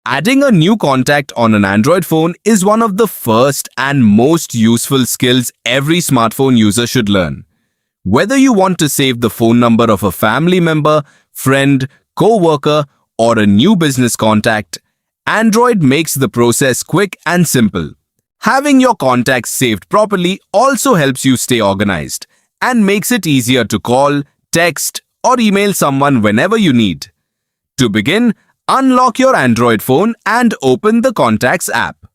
Adding a new contact on an Android phone is one of the first and most useful skills every smartphone user should learn. Whether you want to save the phone number of a family member, friend, co-worker, or a new business contact, Android makes the process quick and simple. Having your contacts saved properly also helps you stay organized and makes it easier to call, text, or email someone whenever you need. To begin, unlock your Android phone and open the Contacts app.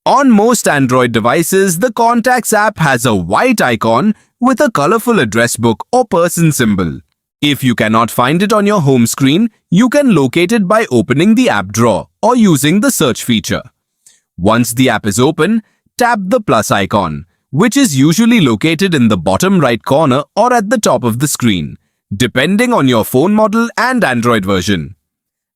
On most Android devices, the Contacts app has a white icon with a colorful address book or person symbol. If you cannot find it on your home screen, you can locate it by opening the app drawer or using the search feature. Once the app is open, tap the plus icon, which is usually located in the bottom right corner or at the top of the screen, depending on your phone model and Android version.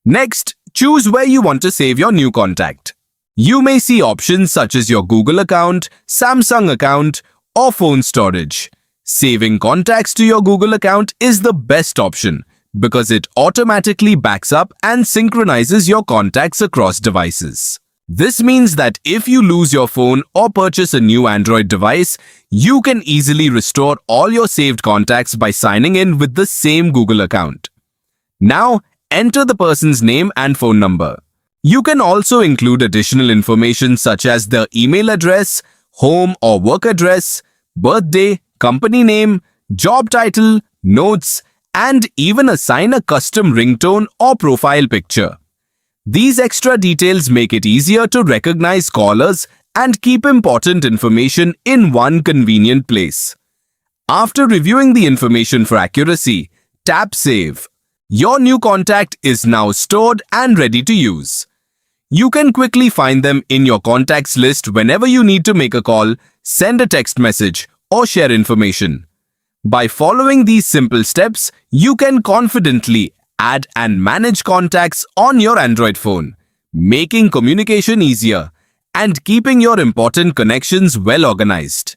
Next, choose where you want to save your new contact. You may see options such as your Google account, Samsung account, or phone storage. Saving contacts to your Google account is the best option because it automatically backs up and synchronizes your contacts across devices. This means that if you lose your phone or purchase a new Android device, you can easily restore all your saved contacts by signing in with the same Google account. Now, enter the person's name and phone number. You can also include additional information such as their email address, home or work address, birthday, company name, job title, notes, and even assign a custom ringtone or profile picture. These extra details make it easier to recognize callers and keep important information in one convenient place. After reviewing the information for accuracy, tap Save. Your new contact is now stored and ready to use. You can quickly find them in your contacts list whenever you need to make a call, send a text message, or share information. By following these simple steps, you can confidently add and manage contacts on your Android phone, making communication easier and keeping your important connections well organized.